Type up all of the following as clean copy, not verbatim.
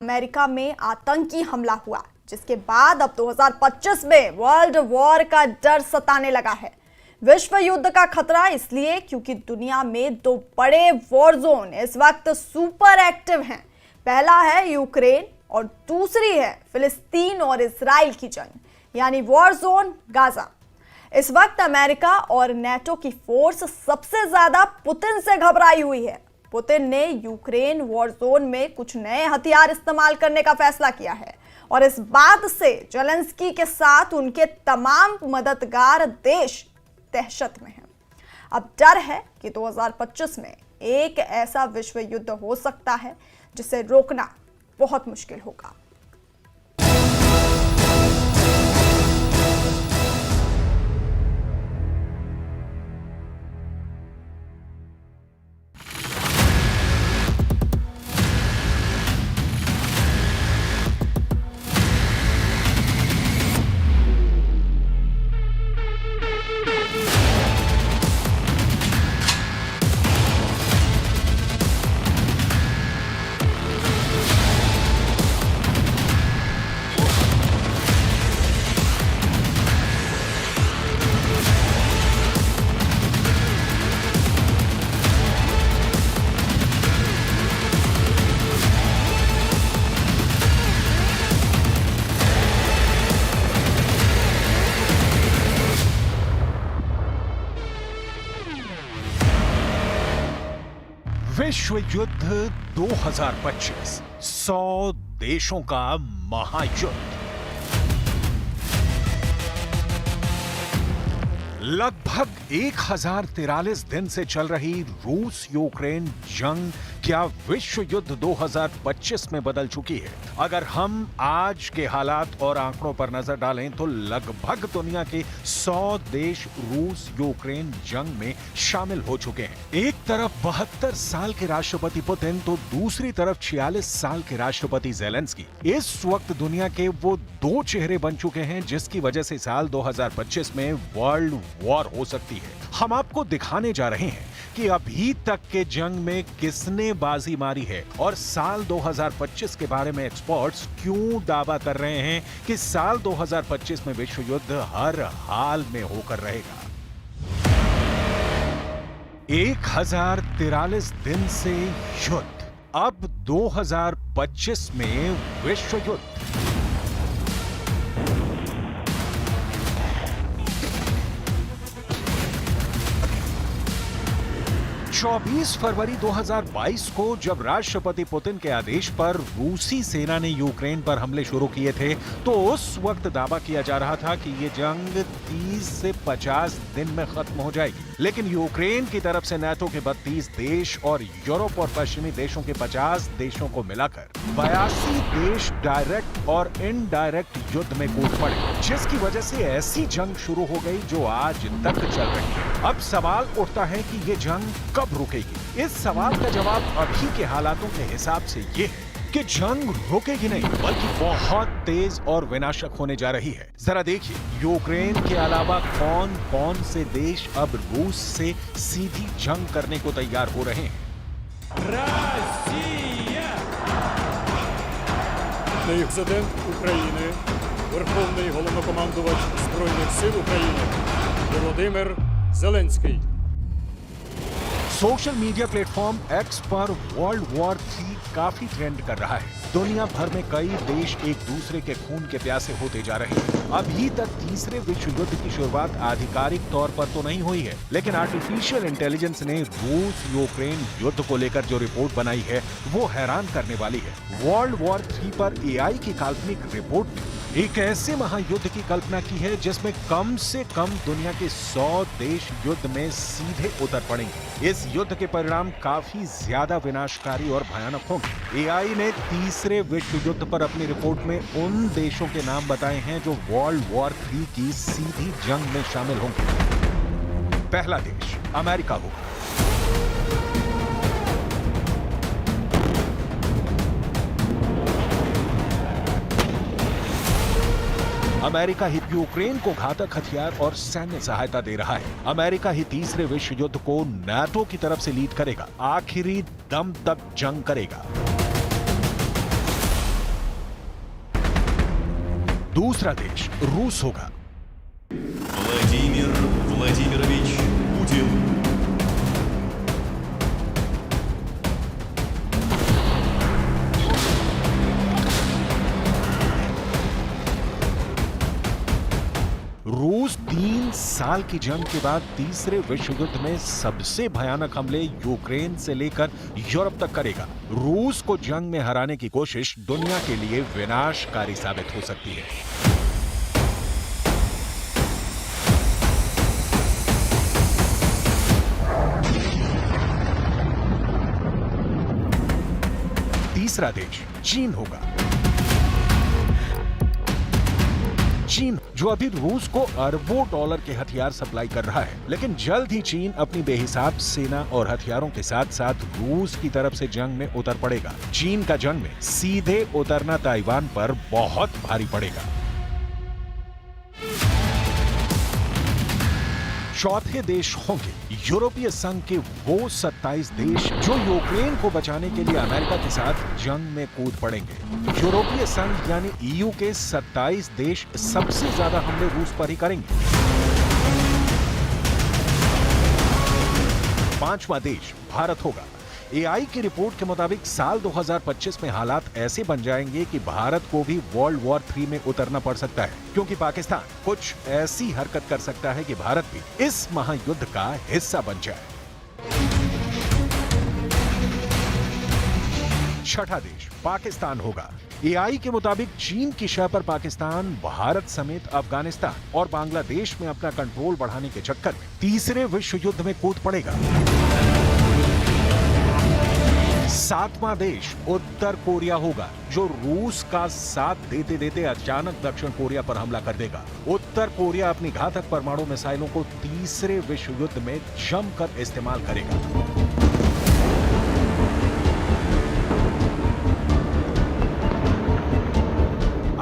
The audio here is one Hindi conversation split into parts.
अमेरिका में आतंकी हमला हुआ, जिसके बाद अब 2025 में वर्ल्ड वॉर का डर सताने लगा है। विश्व युद्ध का खतरा इसलिए क्योंकि दुनिया में दो बड़े वॉर जोन इस वक्त सुपर एक्टिव हैं। पहला है यूक्रेन और दूसरी है फिलिस्तीन और इजराइल की जंग, यानी वॉर जोन गाजा। इस वक्त अमेरिका और नेटो की फोर्स सबसे ज्यादा पुतिन से घबराई हुई है। पुतिन ने यूक्रेन वॉर जोन में कुछ नए हथियार इस्तेमाल करने का फैसला किया है और इस बात से जेलेंस्की के साथ उनके तमाम मददगार देश दहशत में हैं। अब डर है कि 2025 में एक ऐसा विश्व युद्ध हो सकता है जिसे रोकना बहुत मुश्किल होगा। विश्व युद्ध 2025 100 देशों का महायुद्ध। लगभग 1043 दिन से चल रही रूस यूक्रेन जंग क्या विश्व युद्ध 2025 में बदल चुकी है? अगर हम आज के हालात और आंकड़ों पर नजर डालें तो लगभग दुनिया के 100 देश रूस यूक्रेन जंग में शामिल हो चुके हैं। एक तरफ 72 साल के राष्ट्रपति पुतिन तो दूसरी तरफ 46 साल के राष्ट्रपति जेलेंस्की इस वक्त दुनिया के वो दो चेहरे बन चुके हैं जिसकी वजह से साल 2025 में वर्ल्ड वॉर हो सकती है। हम आपको दिखाने जा रहे हैं कि अभी तक के जंग में किसने बाजी मारी है और साल 2025 के बारे में एक्सपर्ट्स क्यों दावा कर रहे हैं कि साल 2025 में विश्व युद्ध हर हाल में होकर रहेगा। 1043 दिन से युद्ध, अब 2025 में विश्व युद्ध। 24 फरवरी 2022 को जब राष्ट्रपति पुतिन के आदेश पर रूसी सेना ने यूक्रेन पर हमले शुरू किए थे तो उस वक्त दावा किया जा रहा था कि ये जंग 30 से 50 दिन में खत्म हो जाएगी। लेकिन यूक्रेन की तरफ से नेटो के 32 देश और यूरोप और पश्चिमी देशों के 50 देशों को मिलाकर 82 देश डायरेक्ट और इनडायरेक्ट युद्ध में कूद पड़े, जिसकी वजह से ऐसी जंग शुरू हो गई जो आज तक चल रही है। अब सवाल उठता है कि ये जंग कब रुकेगी? इस सवाल का जवाब अभी के हालातों के हिसाब से ये है कि जंग रुकेगी नहीं बल्कि बहुत तेज और विनाशक होने जा रही है। जरा देखिए, यूक्रेन के अलावा कौन कौन से देश अब रूस से सीधी जंग करने को तैयार हो रहे हैं। Президент України, Верховний Головнокомандувач Збройних сил України Володимир Зеленський। सोशल मीडिया प्लेटफॉर्म एक्स पर वर्ल्ड वॉर 3 काफी ट्रेंड कर रहा है। दुनिया भर में कई देश एक दूसरे के खून के प्यासे होते जा रहे हैं। अभी तक तीसरे विश्व युद्ध की शुरुआत आधिकारिक तौर पर तो नहीं हुई है, लेकिन आर्टिफिशियल इंटेलिजेंस ने रूस यूक्रेन युद्ध को लेकर जो रिपोर्ट बनाई है वो हैरान करने वाली है। वर्ल्ड वॉर 3 पर एआई की काल्पनिक रिपोर्ट में एक ऐसे महायुद्ध की कल्पना की है जिसमें कम से कम दुनिया के 100 देश युद्ध में सीधे उतर पड़ेंगे। इस युद्ध के परिणाम काफी ज्यादा विनाशकारी और भयानक होंगे। एआई ने तीसरे विश्व युद्ध पर अपनी रिपोर्ट में उन देशों के नाम बताए हैं जो वर्ल्ड वॉर 3 की सीधी जंग में शामिल होंगे। पहला देश अमेरिका होगा। अमेरिका ही यूक्रेन को घातक हथियार और सैन्य सहायता दे रहा है। अमेरिका ही तीसरे विश्व युद्ध को नाटो की तरफ से लीड करेगा, आखिरी दम तक जंग करेगा। दूसरा देश रूस होगा। Владимир Владимирович Путин. रूस 3 साल की जंग के बाद तीसरे विश्व युद्ध में सबसे भयानक हमले यूक्रेन से लेकर यूरोप तक करेगा। रूस को जंग में हराने की कोशिश दुनिया के लिए विनाशकारी साबित हो सकती है। तीसरा देश चीन होगा। चीन जो अभी रूस को अरबों डॉलर के हथियार सप्लाई कर रहा है, लेकिन जल्द ही चीन अपनी बेहिसाब सेना और हथियारों के साथ साथ रूस की तरफ से जंग में उतर पड़ेगा। चीन का जंग में सीधे उतरना ताइवान पर बहुत भारी पड़ेगा। चौथे देश होंगे यूरोपीय संघ के वो 27 देश जो यूक्रेन को बचाने के लिए अमेरिका के साथ जंग में कूद पड़ेंगे। यूरोपीय संघ यानी ईयू के 27 देश सबसे ज्यादा हमले रूस पर ही करेंगे। पांचवा देश भारत होगा। एआई की रिपोर्ट के मुताबिक साल 2025 में हालात ऐसे बन जाएंगे कि भारत को भी वर्ल्ड वॉर 3 में उतरना पड़ सकता है, क्योंकि पाकिस्तान कुछ ऐसी हरकत कर सकता है कि भारत भी इस महायुद्ध का हिस्सा बन जाए। छठा देश पाकिस्तान होगा। एआई के मुताबिक चीन की शह पर पाकिस्तान भारत समेत अफगानिस्तान और बांग्लादेश में अपना कंट्रोल बढ़ाने के चक्कर में तीसरे विश्व युद्ध में कूद पड़ेगा। सातवां देश उत्तर कोरिया होगा, जो रूस का साथ देते देते अचानक दक्षिण कोरिया पर हमला कर देगा। उत्तर कोरिया अपनी घातक परमाणु मिसाइलों को तीसरे विश्व युद्ध में जमकर इस्तेमाल करेगा।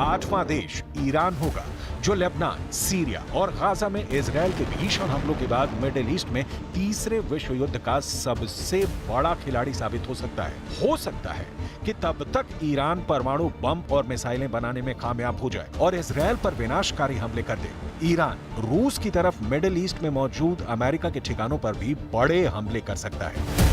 आठवां देश ईरान होगा, जो लेबनान, सीरिया और गाजा में इजराइल के भीषण हमलों के बाद मिडिल ईस्ट में तीसरे विश्व युद्ध का सबसे बड़ा खिलाड़ी साबित हो सकता है। हो सकता है कि तब तक ईरान परमाणु बम और मिसाइलें बनाने में कामयाब हो जाए और इजराइल पर विनाशकारी हमले कर दे। ईरान रूस की तरफ मिडिल ईस्ट में मौजूद अमेरिका के ठिकानों पर भी बड़े हमले कर सकता है।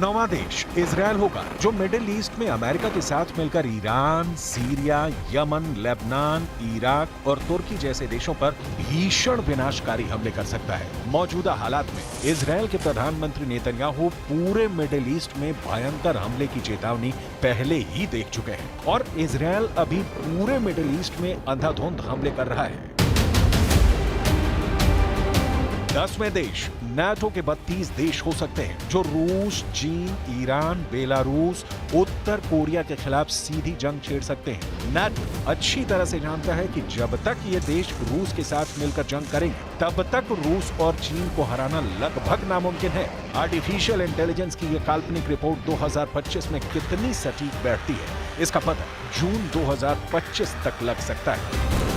नौवां देश इजराइल होगा, जो मिडिल ईस्ट में अमेरिका के साथ मिलकर Iran, Syria, Yemen, Lebanon, Iraq और तुर्की जैसे देशों पर भीषण विनाशकारी हमले कर सकता है। मौजूदा हालात में इजराइल के प्रधानमंत्री नेतन्याहू पूरे मिडिल ईस्ट में भयंकर हमले की चेतावनी पहले ही देख चुके हैं और इजराइल अभी पूरे मिडिल ईस्ट में अंधाधुंध हमले कर रहा है। 10वें देश नाटो के 32 देश हो सकते हैं, जो रूस, चीन, ईरान, बेलारूस, उत्तर कोरिया के खिलाफ सीधी जंग छेड़ सकते हैं। नाटो अच्छी तरह से जानता है कि जब तक ये देश रूस के साथ मिलकर जंग करेंगे, तब तक रूस और चीन को हराना लगभग नामुमकिन है। आर्टिफिशियल इंटेलिजेंस की ये काल्पनिक रिपोर्ट 2025 में कितनी सटीक बैठती है, इसका पता जून 2025 तक लग सकता है।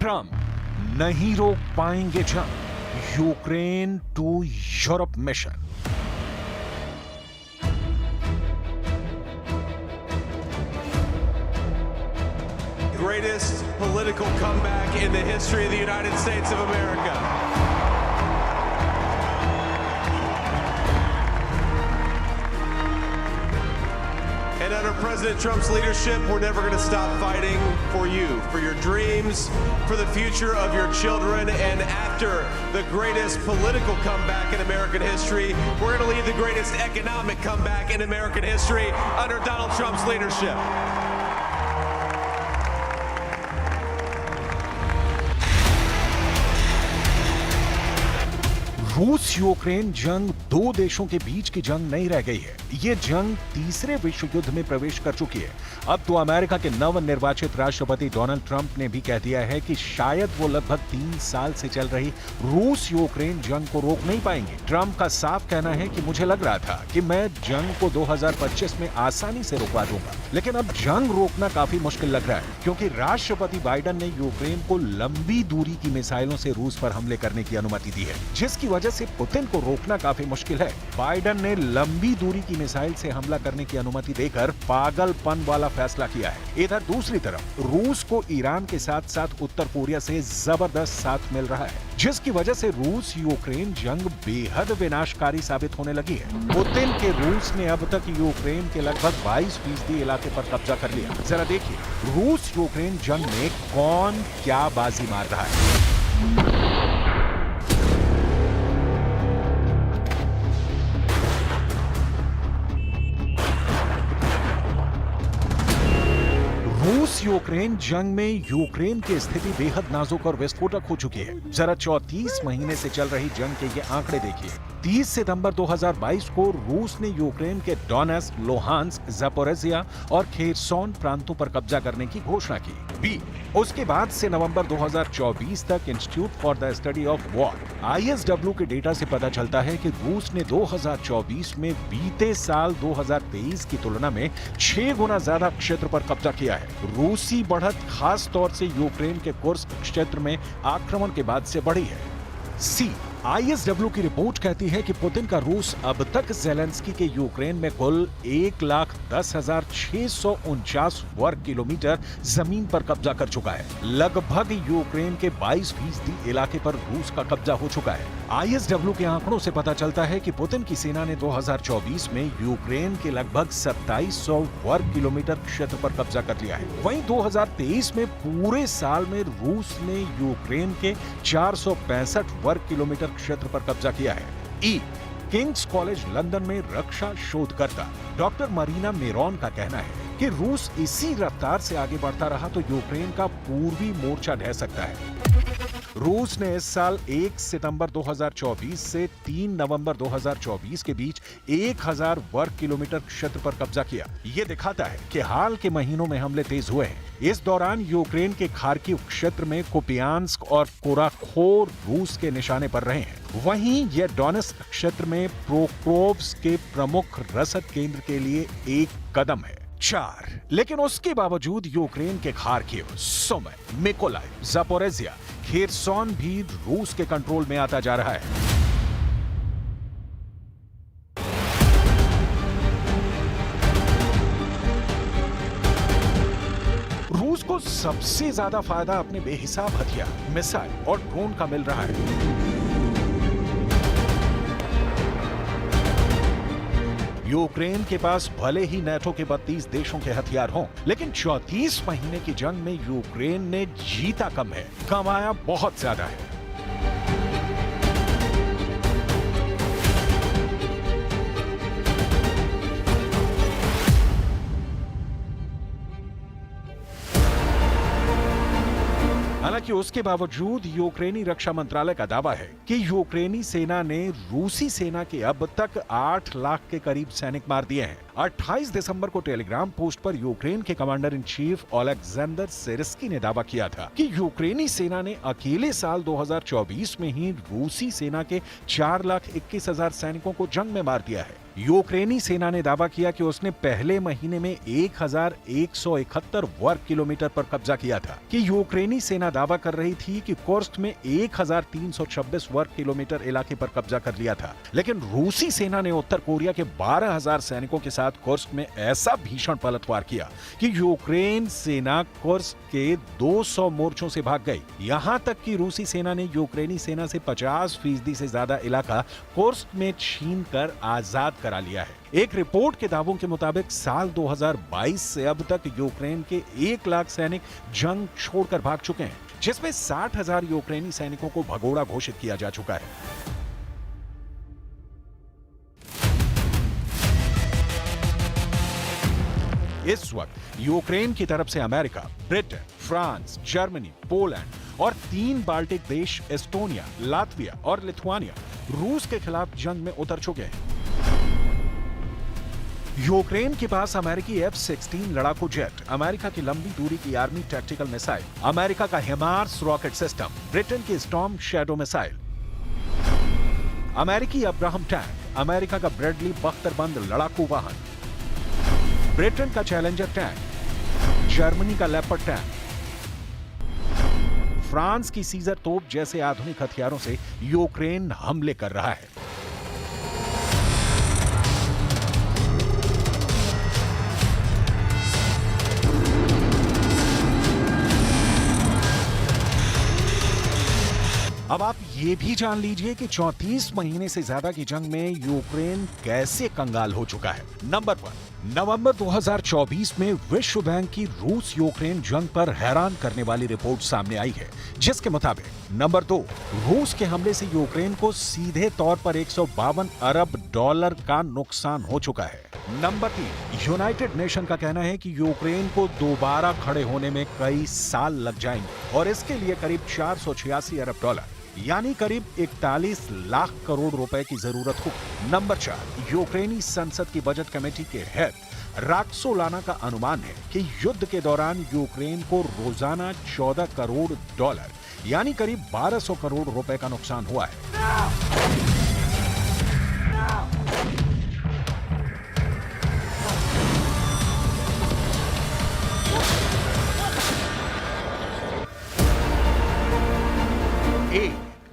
ट्रंप नहीं रोक पाएंगे जंग, Ukraine to Europe mission. Greatest political comeback in the history of the United States of America. And under President Trump's leadership, we're never going to stop fighting for you, for your dreams, for the future of your children. And after the greatest political comeback in American history, we're going to lead the greatest economic comeback in American history under Donald Trump's leadership. रूस यूक्रेन जंग दो देशों के बीच की जंग नहीं रह गई है, ये जंग तीसरे विश्व युद्ध में प्रवेश कर चुकी है। अब तो अमेरिका के नवनिर्वाचित राष्ट्रपति डोनाल्ड ट्रंप ने भी कह दिया है कि शायद वो लगभग 3 साल से चल रही रूस यूक्रेन जंग को रोक नहीं पाएंगे। ट्रंप का साफ कहना है कि मुझे लग रहा था कि मैं जंग को 2025 में आसानी से रोकवा दूंगा, लेकिन अब जंग रोकना काफी मुश्किल लग रहा है, क्योंकि राष्ट्रपति बाइडेन ने यूक्रेन को लंबी दूरी की मिसाइलों से रूस पर हमले करने की अनुमति दी है, जिसकी वजह से पुतिन को रोकना काफी मुश्किल है। बाइडेन ने लंबी दूरी की मिसाइल से हमला करने की अनुमति देकर पागलपन वाला फैसला किया है। इधर दूसरी तरफ रूस को ईरान के साथ साथ उत्तर कोरिया से जबरदस्त साथ मिल रहा है, जिसकी वजह से रूस यूक्रेन जंग बेहद विनाशकारी साबित होने लगी है। पुतिन के रूस ने अब तक यूक्रेन के लगभग 22% इलाके पर कब्जा कर लिया। जरा देखिए रूस यूक्रेन जंग में कौन क्या बाजी मार रहा है। रूस यूक्रेन जंग में यूक्रेन की स्थिति बेहद नाजुक और विस्फोटक हो चुकी है। जरा 34 महीने से चल रही जंग के ये आंकड़े देखिए। 30 सितंबर 2022 को रूस ने यूक्रेन के डोनेट्स्क, लुहांस्क, ज़ापोरिज़िया और खेरसोन प्रांतों पर कब्जा करने की घोषणा की। बी उसके बाद से नवंबर 2024 तक institute for the study of war (ISW) के डेटा से पता चलता है कि रूस ने 2024 में बीते साल 2023 की तुलना में 6 गुना ज्यादा क्षेत्र पर कब्जा किया है। रूसी बढ़त खास तौर से यूक्रेन के कुर्स्क क्षेत्र में आक्रमण के बाद से बढ़ी है। सी ISW की रिपोर्ट कहती है कि पुतिन का रूस अब तक ज़ेलेंस्की के यूक्रेन में कुल 1,10,649 वर्ग किलोमीटर जमीन पर कब्जा कर चुका है। लगभग यूक्रेन के 22% इलाके पर रूस का कब्जा हो चुका है। ISW के आंकड़ों से पता चलता है कि पुतिन की सेना ने 2024 में यूक्रेन के लगभग 2700 वर्ग किलोमीटर क्षेत्र पर कब्जा कर लिया है। वहीं 2023 में पूरे साल में रूस ने यूक्रेन के 465 वर्ग किलोमीटर क्षेत्र पर कब्जा किया है। ई किंग्स कॉलेज लंदन में रक्षा शोधकर्ता डॉक्टर मरीना मेरोन का कहना है कि रूस इसी रफ्तार से आगे बढ़ता रहा तो यूक्रेन का पूर्वी मोर्चा ढह सकता है। रूस ने इस साल 1 सितंबर 2024 से 3 नवंबर 2024 के बीच 1000 वर्ग किलोमीटर क्षेत्र पर कब्जा किया। ये दिखाता है कि हाल के महीनों में हमले तेज हुए हैं। इस दौरान यूक्रेन के खार्किव क्षेत्र में कुपियांस्क और कोराखोर रूस के निशाने पर रहे हैं। वहीं यह डोनेट्स्क क्षेत्र में प्रोक्रोव्स्क के प्रमुख रसद केंद्र के लिए एक कदम है। 4 लेकिन उसके बावजूद यूक्रेन के Kharkiv, Sumy, Mykolaiv, Zaporizhzhia, Kherson भी रूस के कंट्रोल में आता जा रहा है। रूस को सबसे ज्यादा फायदा अपने बेहिसाब हथियार, मिसाइल और ड्रोन का मिल रहा है। यूक्रेन के पास भले ही नेटो के 32 देशों के हथियार हों, लेकिन 34 महीने की जंग में यूक्रेन ने जीता कम है, कमाया बहुत ज्यादा है। हालांकि उसके बावजूद यूक्रेनी रक्षा मंत्रालय का दावा है कि यूक्रेनी सेना ने रूसी सेना के अब तक 8 लाख के करीब सैनिक मार दिए हैं। 28 दिसंबर को टेलीग्राम पोस्ट पर यूक्रेन के कमांडर इन चीफ ओलेक्जेंडर सिर्स्की ने दावा किया था कि यूक्रेनी सेना ने अकेले साल 2024 में ही रूसी सेना के 4,21,000 सैनिकों को जंग में मार दिया है। यूक्रेनी सेना ने दावा किया कि उसने पहले महीने में 1,171 वर्ग किलोमीटर पर कब्जा किया था। कि यूक्रेनी सेना दावा कर रही थी कि कुर्स्क में 1,326 वर्ग किलोमीटर इलाके पर कब्जा कर लिया था, लेकिन रूसी सेना ने उत्तर कोरिया के 12,000 सैनिकों के साथ कुर्स्क में ऐसा भीषण पलटवार किया कि यूक्रेन सेना कुर्स्क के 200 मोर्चों से भाग गई। यहां तक कि रूसी सेना ने यूक्रेनी सेना से 50% से ज्यादा इलाका कुर्स्क में छीनकर आजाद करा लिया है। एक रिपोर्ट के दावों के मुताबिक साल 2022 से अब तक यूक्रेन के 1 लाख सैनिक जंग छोड़कर भाग चुके हैं, जिसमें 60,000 यूक्रेनी सैनिकों को भगोड़ा घोषित किया जा चुका है। इस वक्त यूक्रेन की तरफ से America, Britain, France, Germany, Poland और 3 बाल्टिक देश एस्टोनिया, लातविया और लिथुआनिया रूस के खिलाफ जंग में उतर चुके हैं। यूक्रेन के पास अमेरिकी F-16 लड़ाकू जेट, अमेरिका की लंबी दूरी की आर्मी टैक्टिकल मिसाइल, अमेरिका का हिमार्स रॉकेट सिस्टम, ब्रिटेन की स्टॉर्म शैडो मिसाइल, अमेरिकी अब्राहम टैंक, अमेरिका का ब्रैडली बख्तरबंद लड़ाकू वाहन, ब्रिटेन का चैलेंजर टैंक, जर्मनी का लेपर्ड टैंक, फ्रांस की सीजर तोप जैसे आधुनिक हथियारों से यूक्रेन हमले कर रहा है। अब आप ये भी जान लीजिए कि 34 महीने से ज्यादा की जंग में यूक्रेन कैसे कंगाल हो चुका है। नंबर 1, नवंबर 2024 में विश्व बैंक की रूस यूक्रेन जंग पर हैरान करने वाली रिपोर्ट सामने आई है, जिसके मुताबिक नंबर 2, रूस के हमले से यूक्रेन को सीधे तौर पर 152 अरब डॉलर का नुकसान हो चुका है। नंबर 3, यूनाइटेड नेशन का कहना है कि यूक्रेन को दोबारा खड़े होने में कई साल लग जाएंगे और इसके लिए करीब 486 अरब डॉलर यानी करीब 41 लाख करोड़ रुपए की जरूरत होगी। नंबर 4, यूक्रेनी संसद की बजट कमेटी के हेड राक्सोलाना का अनुमान है कि युद्ध के दौरान यूक्रेन को रोजाना 14 करोड़ डॉलर यानी करीब 1200 करोड़ रुपए का नुकसान हुआ है।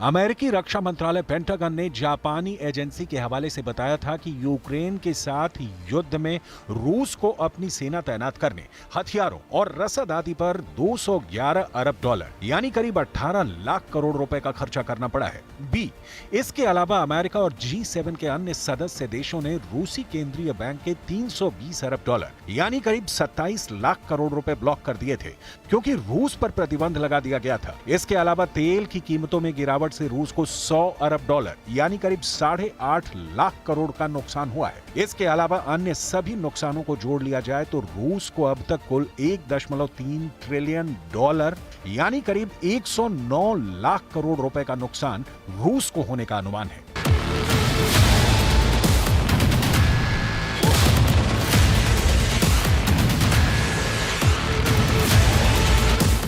अमेरिकी रक्षा मंत्रालय पेंटागन ने जापानी एजेंसी के हवाले से बताया था कि यूक्रेन के साथ युद्ध में रूस को अपनी सेना तैनात करने, हथियारों और रसद आदि पर 211 अरब डॉलर यानी करीब 18 लाख करोड़ रुपए का खर्चा करना पड़ा है। बी, इसके अलावा अमेरिका और G7 के अन्य सदस्य देशों ने रूसी केंद्रीय बैंक के 320 अरब डॉलर यानी करीब 27 लाख करोड़ रुपए ब्लॉक कर दिए थे, क्योंकि रूस पर प्रतिबंध लगा दिया गया था। इसके अलावा तेल की कीमतों में गिरावट से रूस को 100 अरब डॉलर यानी करीब 8.5 लाख करोड़ का नुकसान हुआ है। इसके अलावा अन्य सभी नुकसानों को जोड़ लिया जाए तो रूस को अब तक कुल 1.3 ट्रिलियन डॉलर यानी करीब 109 लाख करोड़ रुपए का नुकसान रूस को होने का अनुमान है।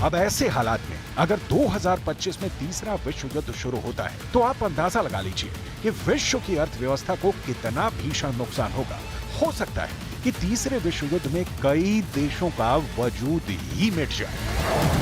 अब ऐसे हालात में अगर 2025 में तीसरा विश्व युद्ध शुरू होता है तो आप अंदाजा लगा लीजिए कि विश्व की अर्थव्यवस्था को कितना भीषण नुकसान होगा। हो सकता है कि तीसरे विश्व युद्ध में कई देशों का वजूद ही मिट जाए।